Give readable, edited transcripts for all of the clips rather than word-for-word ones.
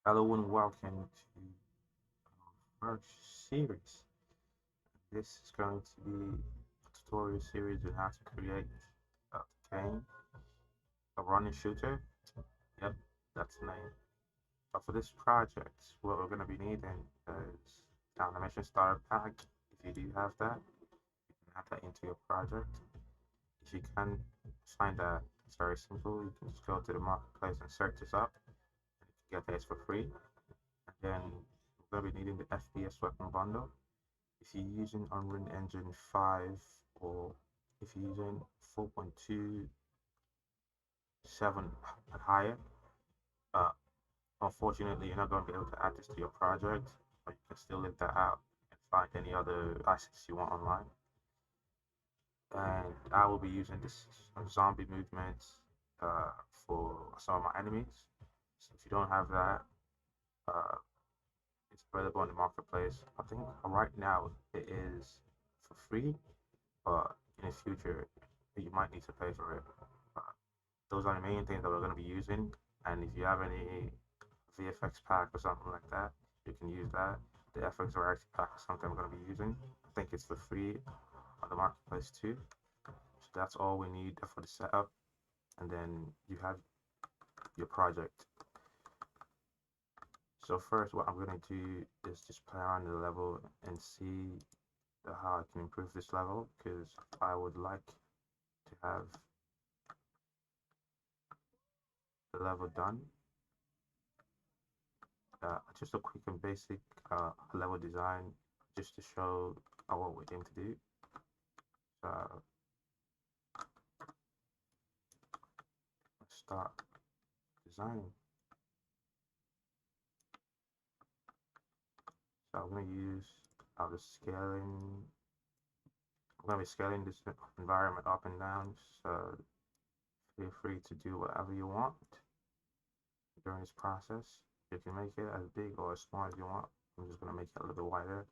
Hello and welcome to our first series. This is going to be a tutorial series on how to create a game, a running shooter. Yep, that's the name. But for this project, what we're going to be needing is the animation starter pack. If you do have that, you can add that into your project. If you can find that, it's very simple. You can just go to the marketplace and search this up. And you can get this for free. And then we're going to be needing the FPS weapon bundle. If you're using Unreal Engine 5 or if you're using 4.27 and higher, uh, unfortunately, you're not going to be able to add this to your project, but you can still leave that out and find any other assets you want online. And I will be using this zombie movement for some of my enemies. So if you don't have that, uh, it's available on the marketplace. I think right now it is for free, but in the future you might need to pay for it. Uh, those are the main things that we're going to be using. And if you have any VFX pack or something like that, you can use that. The FX Variety pack is something I'm going to be using. I think it's for free on the marketplace too. So that's all we need for the setup. And then you have your project. So first, what I'm going to do is just play around the level and see how I can improve this level, because I would like to have the level done. Just a quick and basic level design just to show what we aim to do. So let's start designing. So I'm going to use the scaling. I'm going to be scaling this environment up and down. So feel free to do whatever you want during this process. You can make it as big or as small as you want. I'm just going to make it a little bit wider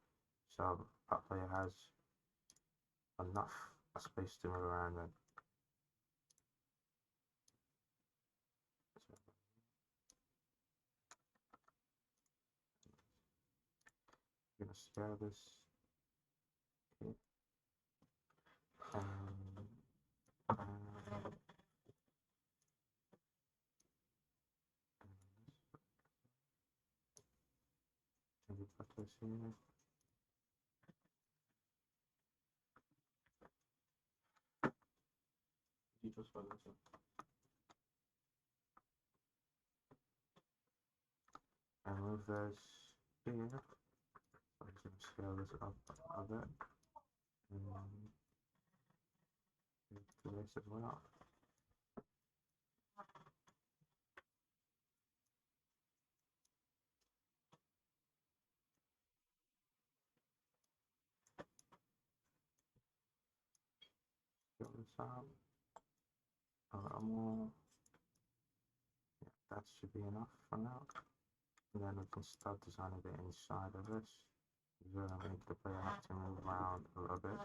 so our player has enough space to move around in. So I'm going to scale this here. And maybe put this here. You just put this up. And move this here. I'm just going to scale this up a bit. And do this as well. Scale this out a little more. Yeah, that should be enough for now. And then we can start designing the inside of this. We're going to make the player have to move around a little bit.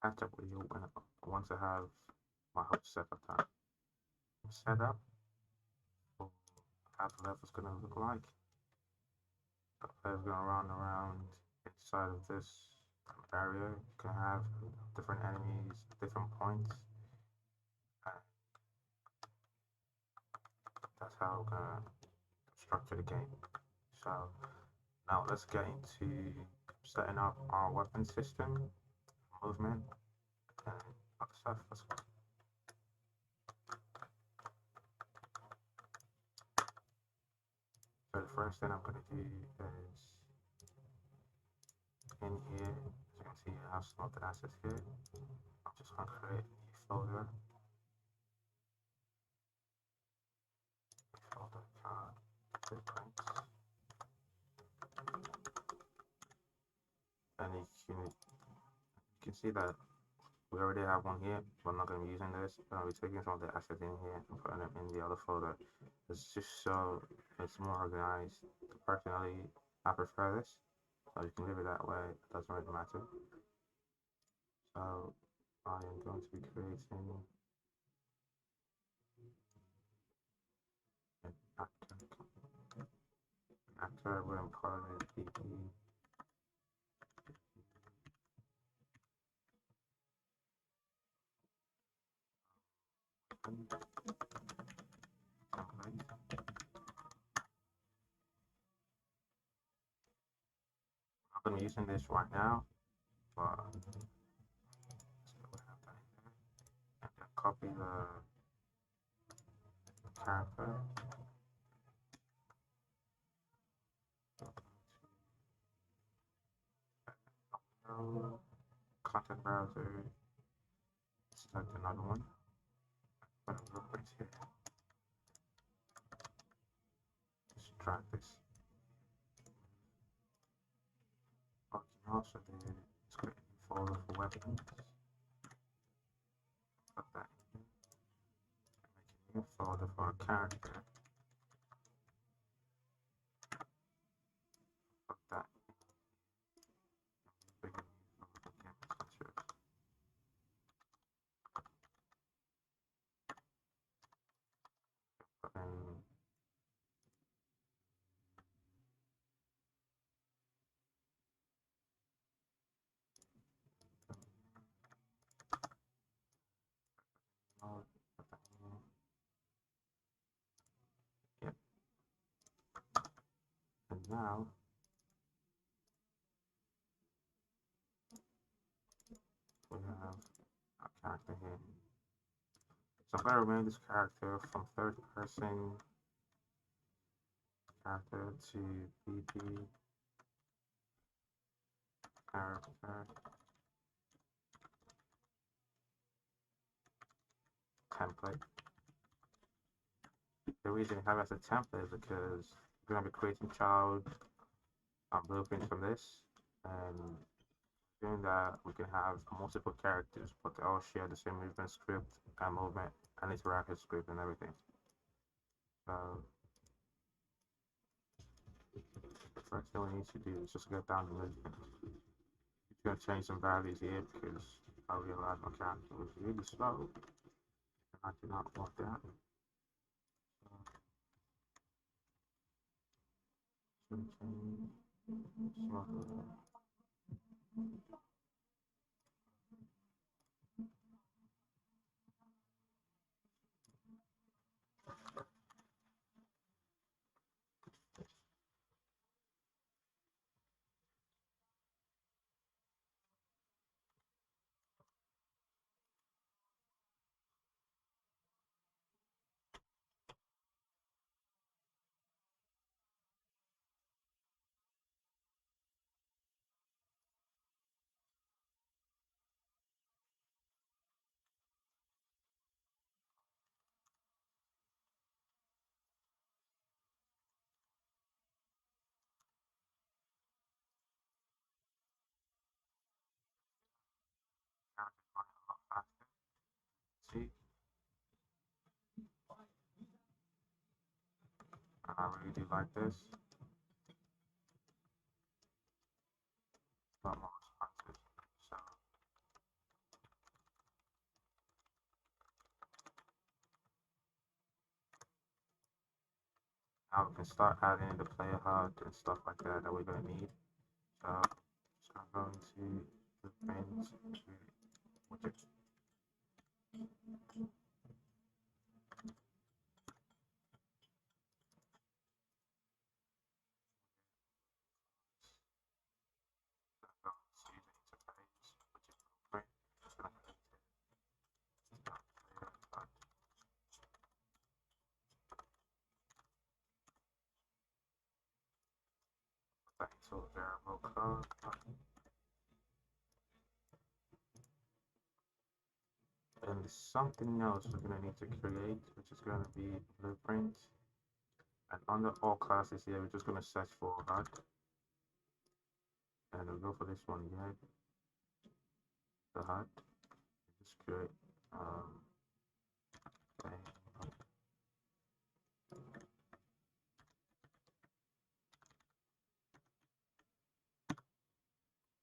Catch up with you when once I have my whole setup done. Set up for how the level's going to look like. The player's going to run around inside of this area. You can have different enemies, different points. And that's how we're going to structure the game. So now let's get into setting up our weapon system, movement, and other stuff. Let's go. So the first thing I'm going to do is in here, as you can see, I have some of the assets here. I'm just going to create a new folder. Folder card, blueprints. And you can see that We already have one here. We're not going to be using this. We're going to be taking some of the assets in here and putting them in the other folder. It's just so it's more organized. Personally, I prefer this. So you can leave it that way. It doesn't really matter. So I am going to be creating an actor. We're going to call it BP. I'm going to be using this right now, but let's go have that in there. And then copy the character. Content browser. Select another one. Put a little place here. Just drag this. What you can also do is create a new folder for weapons. Put that in here. And make a new folder for a character. Put that in. Make a new folder for game pictures. Put in mode. Put that in here. Yep. And now we have our character here. So I'm going to rename this character from third person character to BP character template. The reason I have it as a template is because we're going to be creating child blueprints from this, and doing that we can have multiple characters, but they all share the same movement script and movement and interactive script and everything. So the first thing we need to do is just get down the movement. It's going to change some values here because I realized my character was really slow and I do not want that. So change slow. Character running a lot faster. See, and I really do like this. A lot more responsive. So now we can start adding in the player HUD and stuff like that that we're going to need. So I'm going to the things widget. So I'm going to the interface, which is blueprint. Just going to create it. Player HUD. Put that into a variable code. And something else we're going to need to create, which is going to be blueprint. And under all classes here, we're just going to search for HUD. And we'll go for this one here, the HUD. Let's create okay.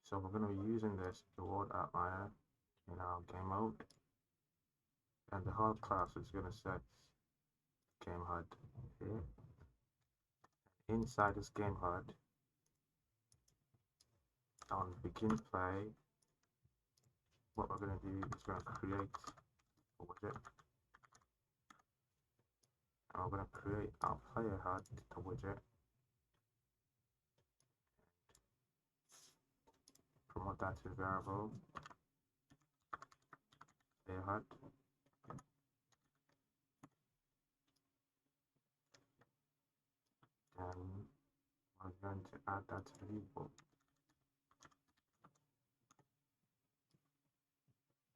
So we're going to be using this reward outliner in our game mode, and the HUD class is going to set game HUD here. Inside this game HUD, on begin play, what we're going to do is we're going to create a widget, and we're going to create our player HUD, the widget, promote that to variable player HUD. Then we're going to add that to the viewport.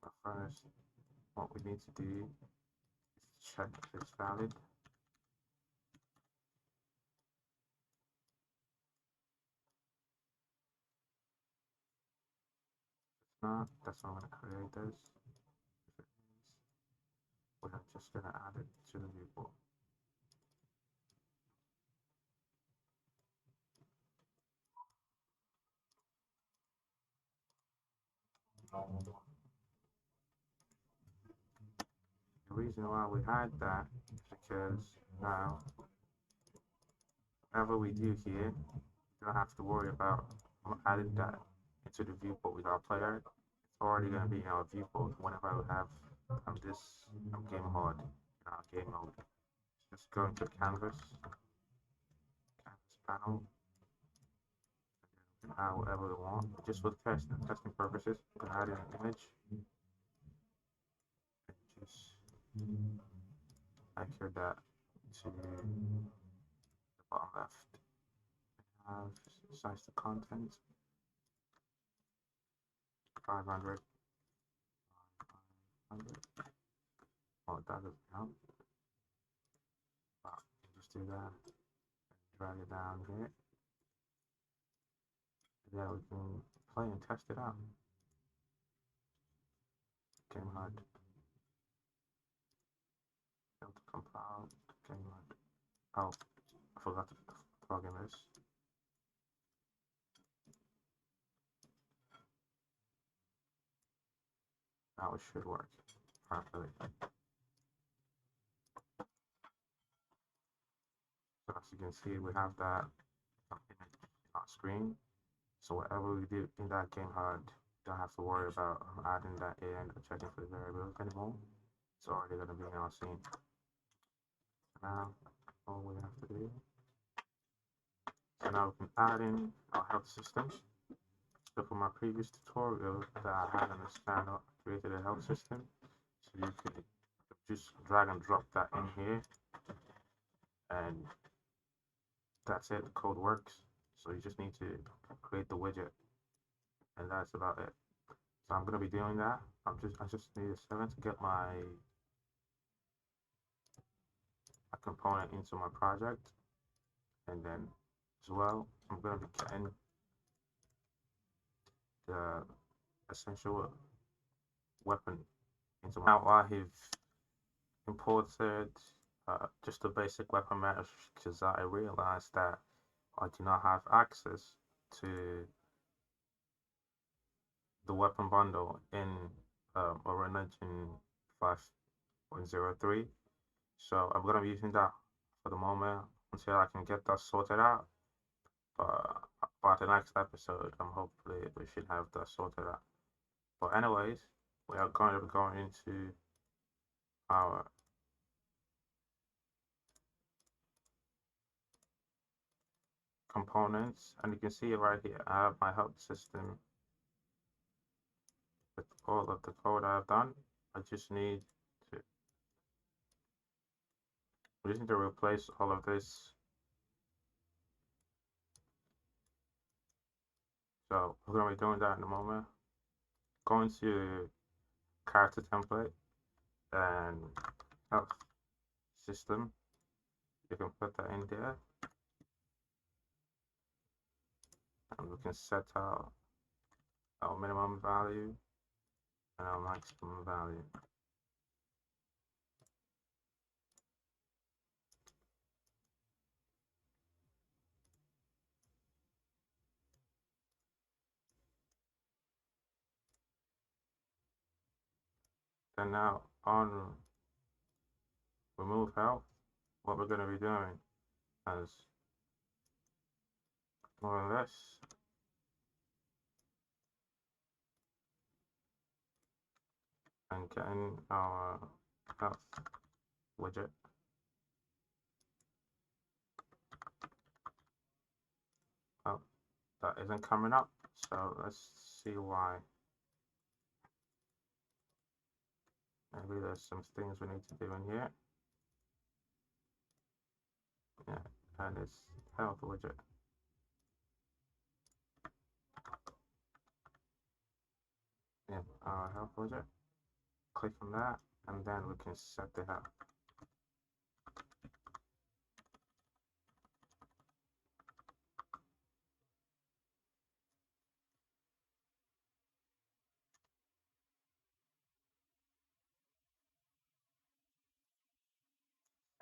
But first, what we need to do is check if it's valid. If it's not, that's why I'm going to create this. If it is, we're just going to add it to the viewport. The reason why we had that is because now, whatever we do here, we don't have to worry about adding that into the viewport with our player. It's already going to be in our viewport whenever we have this game HUD in our game mode. Just go into canvas panel, and add whatever we want. Just for testing purposes, we can add in an image. And just anchor that to the bottom left. Have size the content 500. Oh, that doesn't count. But just do that. Drag it down here. And then we can play and test it out. Game HUD. Failed to compile. Game HUD. Oh, I forgot to plug in this. Now it should work properly. So as you can see, we have that image on screen. So whatever we do in that game HUD, don't have to worry about adding that in or checking for the variables anymore. It's already going to be in our scene. Now, all we have to do. So now we can add in our health system. So for my previous tutorial that I had on this channel, I created a health system. So you could just drag and drop that in here, and that's it. The code works. So you just need to create the widget, and that's about it. So I'm gonna be doing that. I just need a second to get my component into my project, and then as well I'm gonna be getting the essential weapon into my. Now I have imported just a basic weapon mesh because I realized that I do not have access to the weapon bundle in Unreal Engine 5.03. So I'm gonna be using that for the moment until I can get that sorted out. But by the next episode, hopefully we should have that sorted out. But anyways, we are going to be going into our components, and you can see it right here. I have my health system with all of the code I've done. I just need to replace all of this. So we're gonna be doing that in a moment. Going to character template and health system. You can put that in there, and we can set our minimum value. and our maximum value. Then now on remove health, what we're going to be doing is more or less and getting our health widget. Oh, that isn't coming up, so let's see why. Maybe there's some things we need to do in here. Yeah, and it's health widget. Yeah, our health widget. Click on that, and then we can set the health.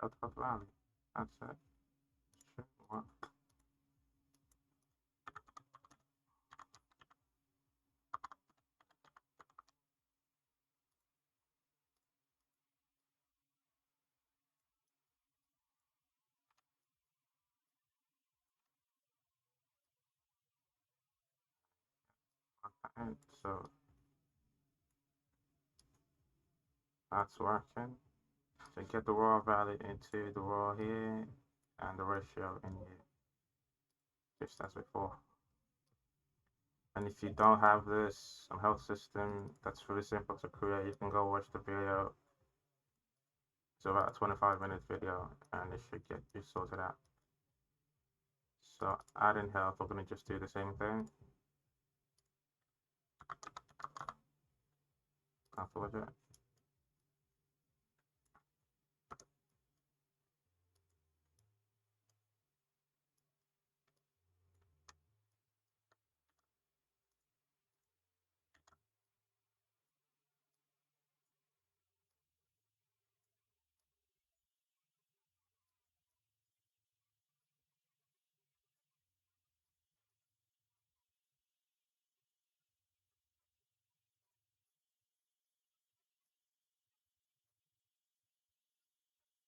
Health value. That's it. Should work. And so that's working. So get the raw value into the raw here and the ratio in here, just as before. And if you don't have this health system, that's really simple to create. You can go watch the video. It's about a 25-minute video and it should get you sorted out. So adding health, we're going to just do the same thing. Health widget.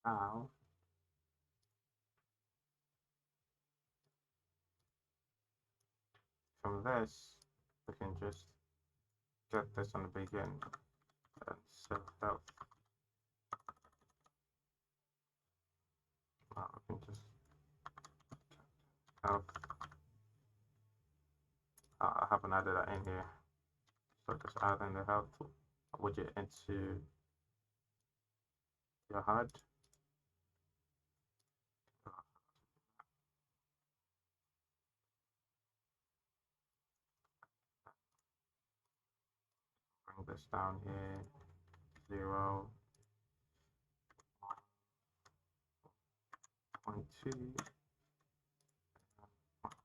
Now, from this, we can just get this on the begin and set health. Now we can just health. I haven't added that in here. So just adding the health widget into your HUD. Bring this down here, 0, 0.2,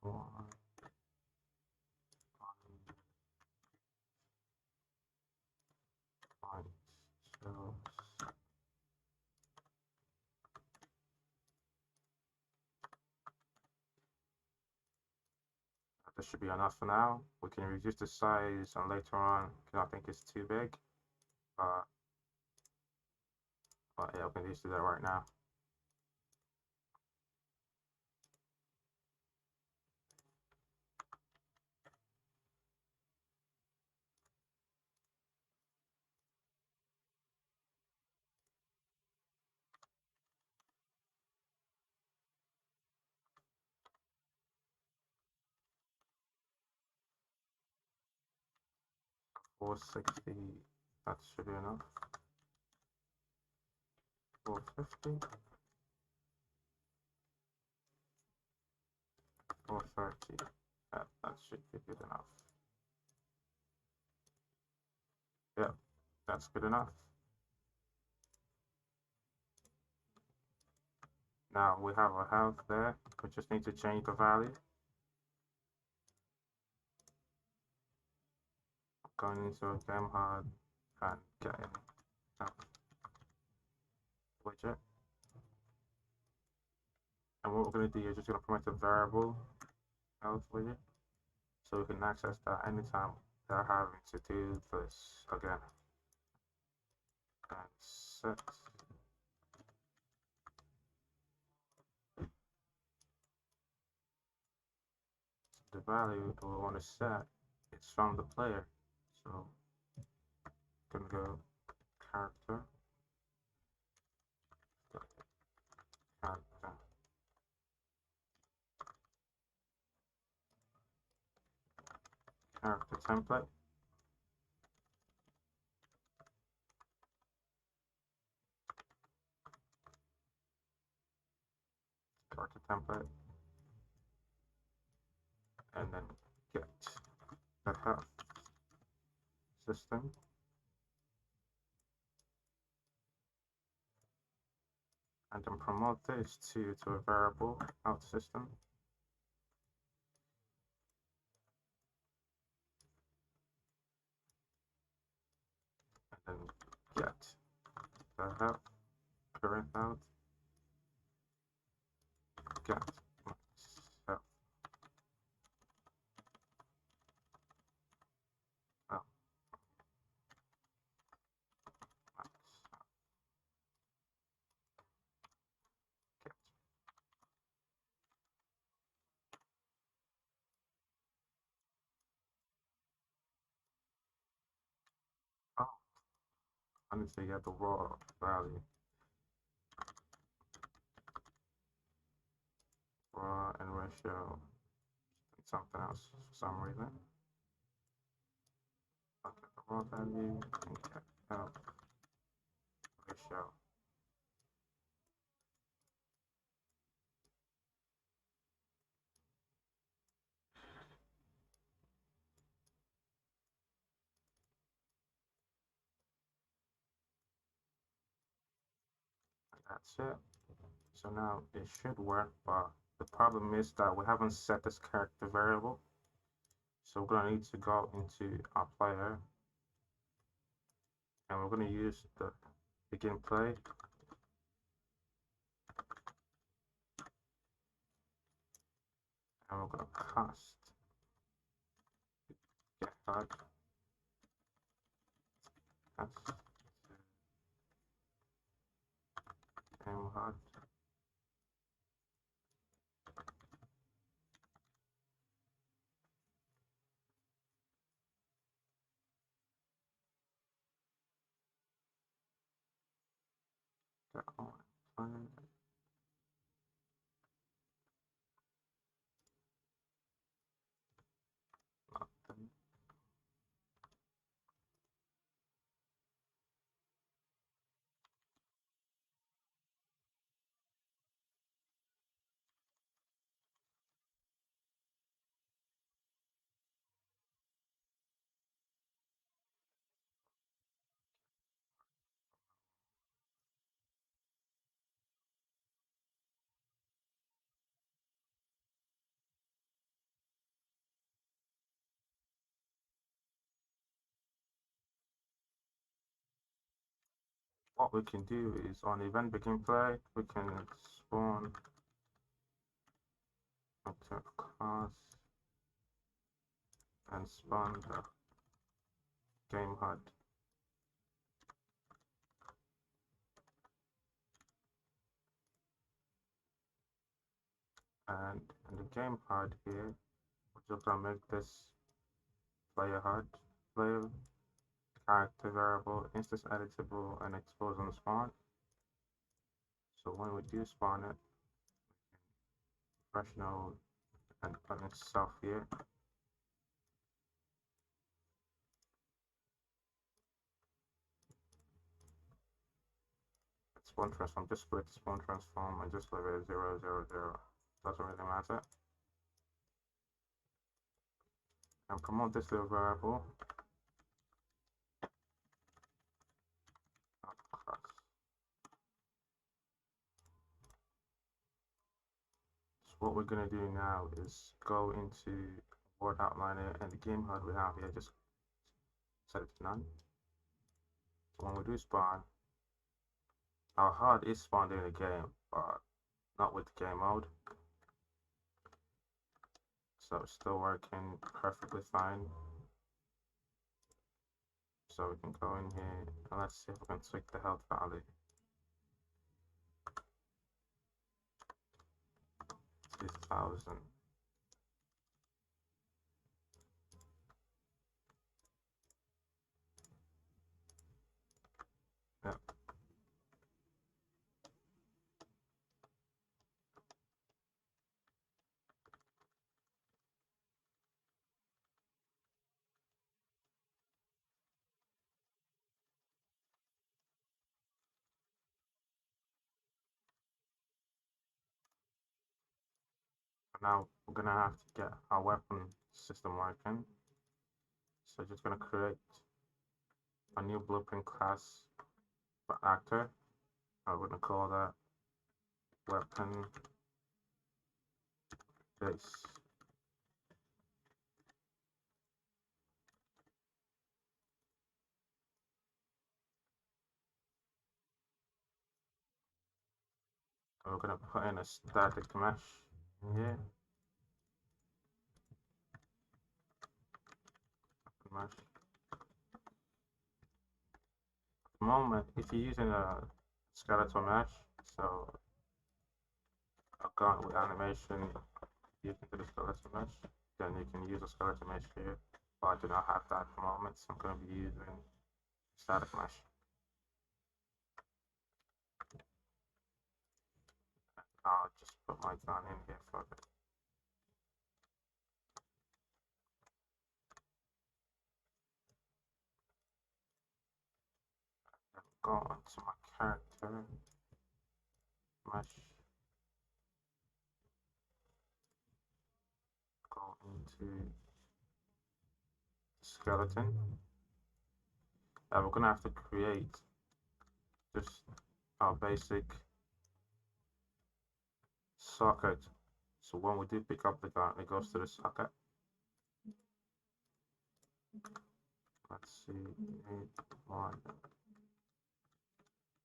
1, so this should be enough for now. We can reduce the size and later on, because I think it's too big. But yeah, we can just do that right now. $460, that should be enough. $450, $430, that should be good enough. Yeah, that's good enough. Now we have our health there. We just need to change the value. Going into a game HUD, and get in that widget. And what we're going to do is just going to promote a variable health widget, so we can access that anytime they're having to do this again. And set the value that we want to set is from the player. So I'm gonna go character, character, character template. Character template, and then get the health system, and then promote this to a variable out system, and then get the health current health, get health. Oh, get. Oh, I need to get the raw value. Raw and ratio and something else for some reason. I'll get the raw value and get health ratio. And that's it. So now it should work, but the problem is that we haven't set this character variable. So we're gonna need to go into our player, and we're gonna use the begin play. And we're gonna cast get HUD, cast game HUD, get on play, nothing. What we can do is on event begin play, we can spawn active class and spawn the game HUD. And in the game HUD here, we're just gonna make this player HUD, player character variable, instance editable, and expose on spawn. So when we do spawn it, fresh node and put itself here. Spawn transform, just split spawn transform and just leave it 0, 0, 0. Doesn't really matter. And promote this little variable. Class. So what we're gonna do now is go into Word Outliner and the game HUD we have here, just set it to none. when we do spawn, our HUD is spawned in the game, but not with the game mode. So it's still working perfectly fine. So we can go in here and let's see if we can tweak the health value. 2000. Yeah. Now we're gonna have to get our weapon system working. So just gonna create a new blueprint class for actor. I'm gonna call that weapon base. And we're gonna put in a static mesh here. Mesh. At the moment, if you're using a skeletal mesh, so a gun with animation using the skeletal mesh, then you can use a skeletal mesh here. But I do not have that at the moment, so I'm going to be using static mesh. I'll just put my gun in here for it. Then go onto my character mesh. Go into skeleton. We're going to have to create just our basic socket. So when we do pick up the gun, it goes to the socket. Let's see, one,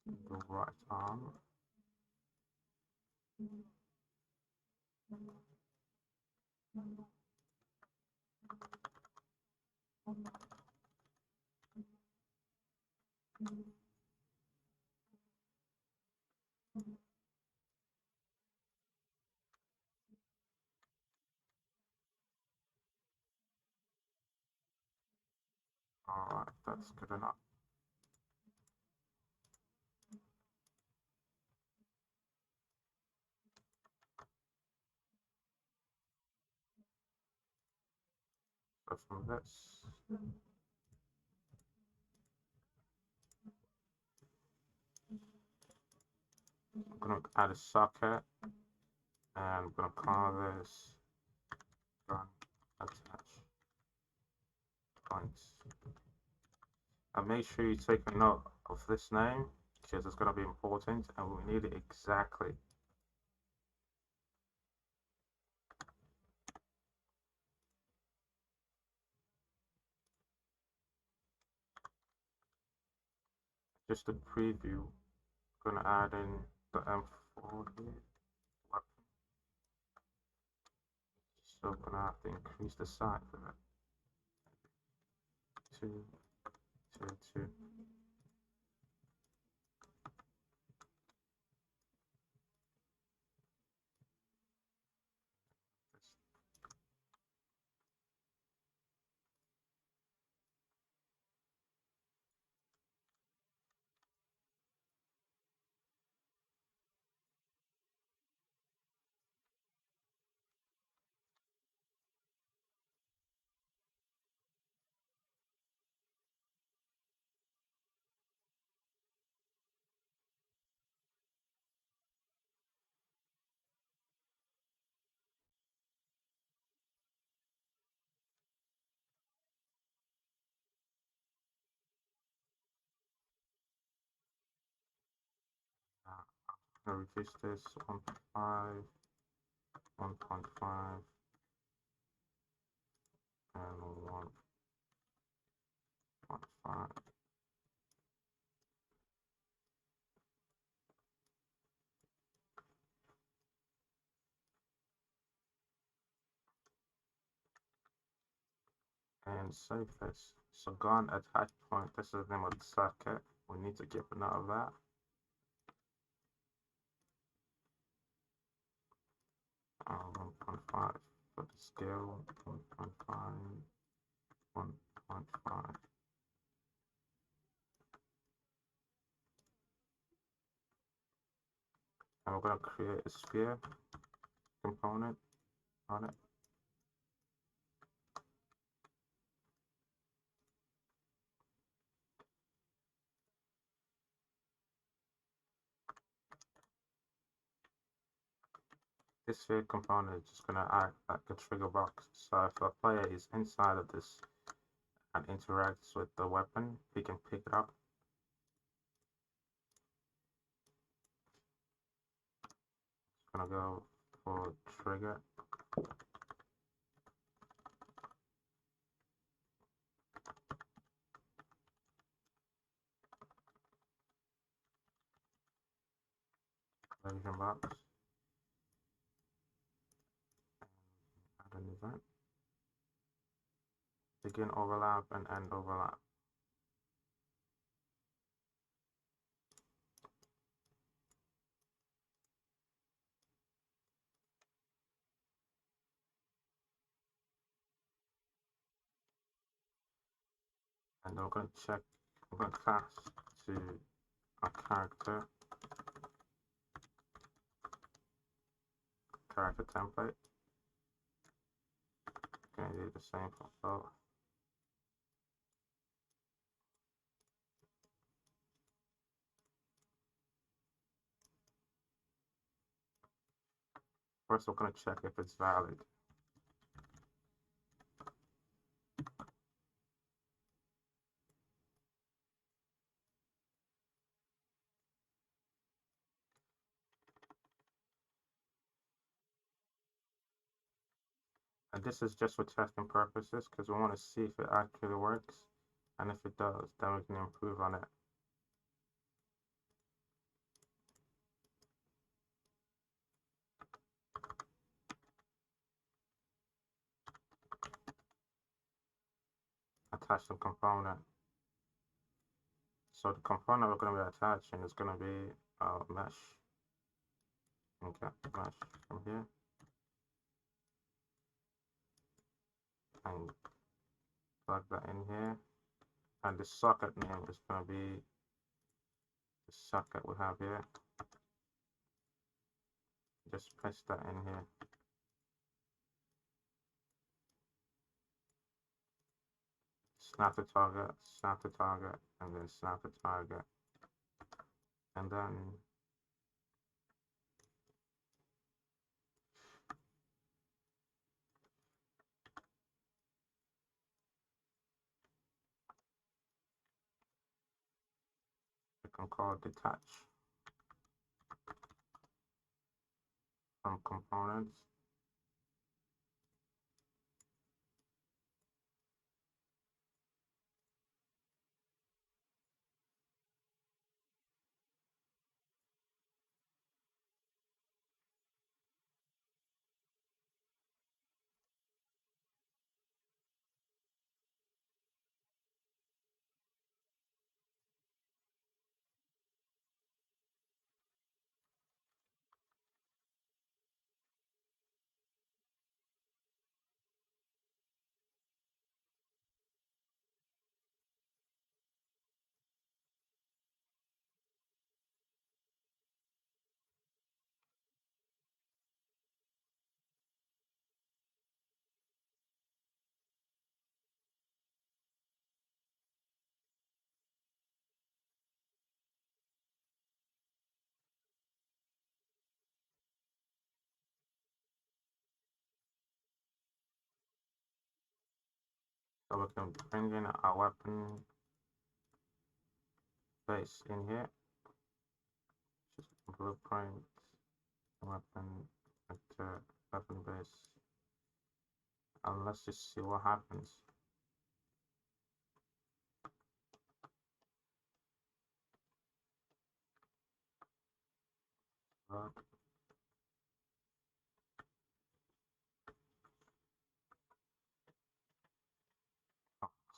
the right arm. Alright, that's good enough. So from this, I'm going to add a socket, and I'm going to call this gun attach points. And make sure you take a note of this name, because it's going to be important, and we need it exactly. Just a preview, I'm going to add in the M4 here. So I'm going to have to increase the size of it. 2, 2, 2. I'm going to reduce this 1.5, 1.5, and 1.5. and save this. So gun attach point, this is the name of the circuit. We need to keep a note of that. 1.5 for the scale, 1.5, 1.5. And we're going to create a sphere component on it. This sphere component is just going to act like a trigger box. So if a player is inside of this and interacts with the weapon, he can pick it up. It's going to go for trigger. Version box. Add an event. Begin overlap and end overlap. And we're going to check, we're going to class to a character template. Going to do the same for both. First, we're going to check if it's valid. And this is just for testing purposes because we want to see if it actually works. And if it does, then we can improve on it. Attach the component. So the component we're going to be attaching is going to be a mesh. Okay, mesh from here. And plug that in here. And the socket name is going to be the socket we have here. Just paste that in here. Snap the target, and then snap the target. And then you can call detach from components. So we can bring in our weapon base in here. Just blueprint, weapon, weapon base. And let's just see what happens.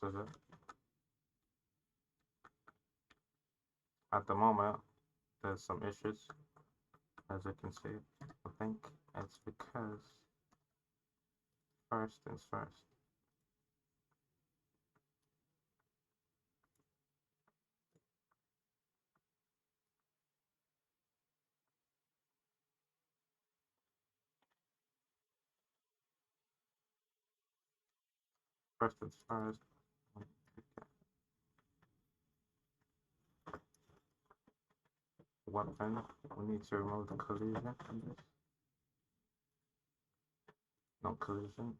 fixes it. At the moment, there's some issues, as you can see. I think it's because first things first. First things first. Weapon. We need to remove the collision from this. No collision.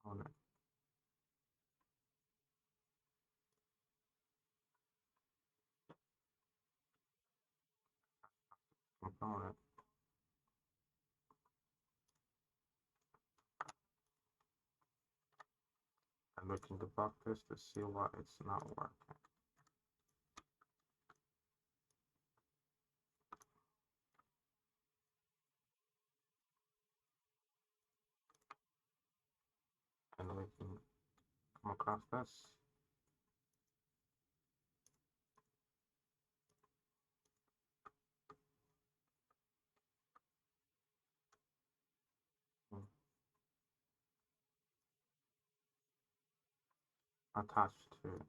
Component. Component. And we can debug this to see why it's not working. And we can come across this. Attached to it.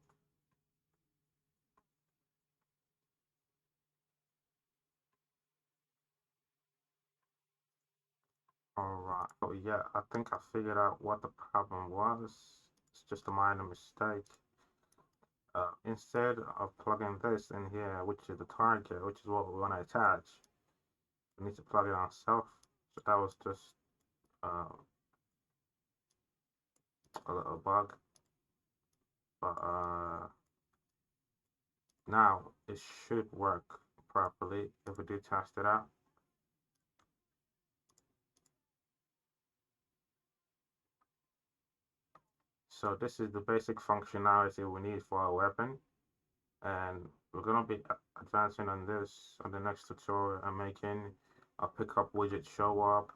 Alright. Oh yeah, I think I figured out what the problem was. It's just a minor mistake. Instead of plugging this in here, which is the target, which is what we want to attach, we need to plug it ourselves. So that was just a little bug. But now it should work properly if we do test it out. So this is the basic functionality we need for our weapon, and we're going to be advancing on this on the next tutorial and making a pickup widget show up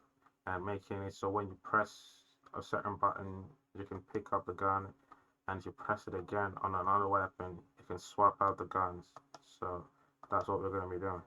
and making it so when you press a certain button you can pick up the gun, and you press it again on another weapon you can swap out the guns. So that's what we're going to be doing.